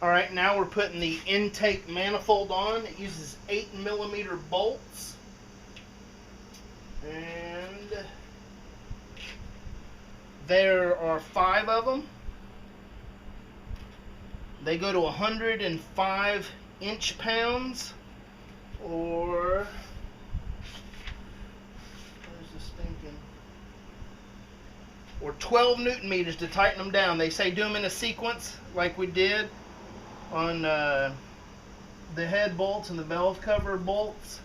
Alright, now we're putting the intake manifold on. It uses 8mm bolts. And there are 5 of them. They go to 105 inch-pounds, or or 12 newton meters to tighten them down. They say do them in a sequence like we did on the head bolts and the valve cover bolts.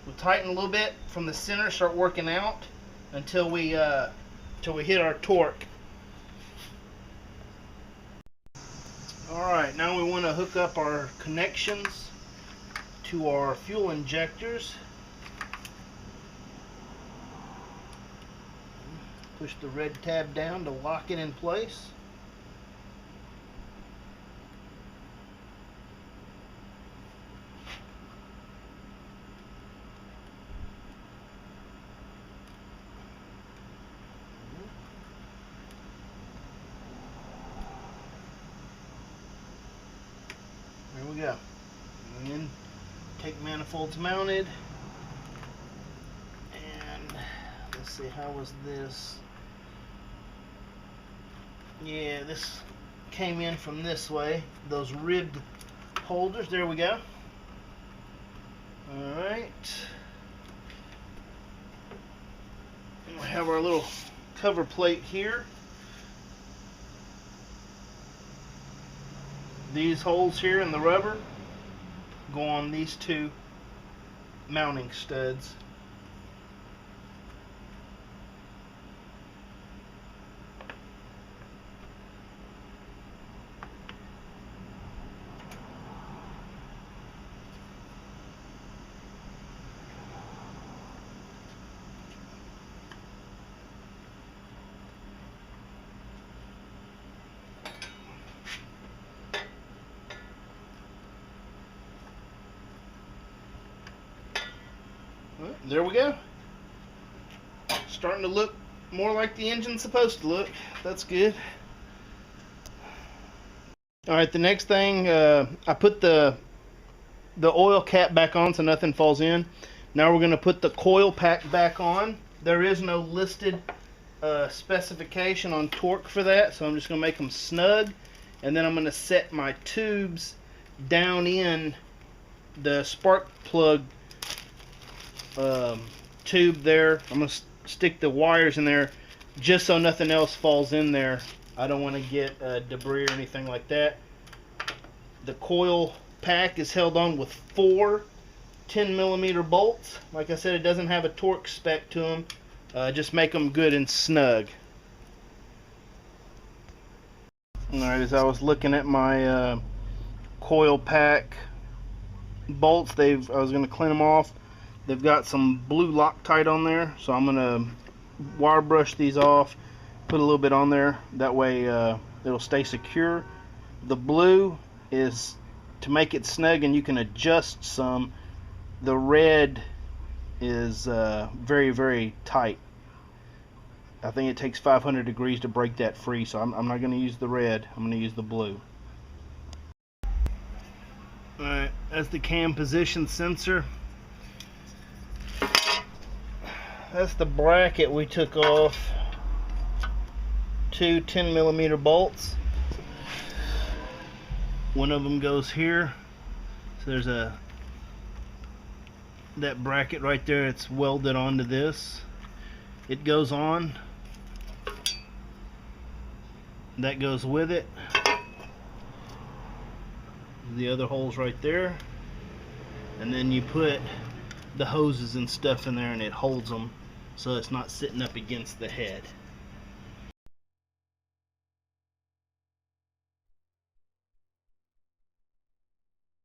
We'll tighten a little bit from the center, start working out until we hit our torque. Alright, now we want to hook up our connections to our fuel injectors. Push the red tab down to lock it in place. There we go. And then take manifolds mounted. And let's see, how was this? Yeah, this came in from this way. Those ribbed holders. There we go. Alright. We have our little cover plate here. These holes here in the rubber go on these 2 mounting studs. There we go. Starting to look more like the engine's supposed to look. That's good. Alright, the next thing, I put the oil cap back on so nothing falls in. Now we're going to put the coil pack back on. There is no listed specification on torque for that, so I'm just going to make them snug. And then I'm going to set my tubes down in the spark plug tube there. I'm going to stick the wires in there just so nothing else falls in there. I don't want to get debris or anything like that. The coil pack is held on with 4 10mm bolts. Like I said, it doesn't have a torque spec to them. Just make them good and snug. Alright, as I was looking at my coil pack bolts, I was going to clean them off. They've got some blue Loctite on there, so I'm going to wire brush these off, put a little bit on there. That way it'll stay secure. The blue is to make it snug and you can adjust some. The red is very, very tight. I think it takes 500 degrees to break that free, so I'm not going to use the red. I'm going to use the blue. Alright, that's the cam position sensor. That's the bracket we took off. 2 10mm bolts. One of them goes here. So there's that bracket right there. It's welded onto this. It goes on. That goes with it. The other hole's right there. And then you put the hoses and stuff in there and it holds them so it's not sitting up against the head.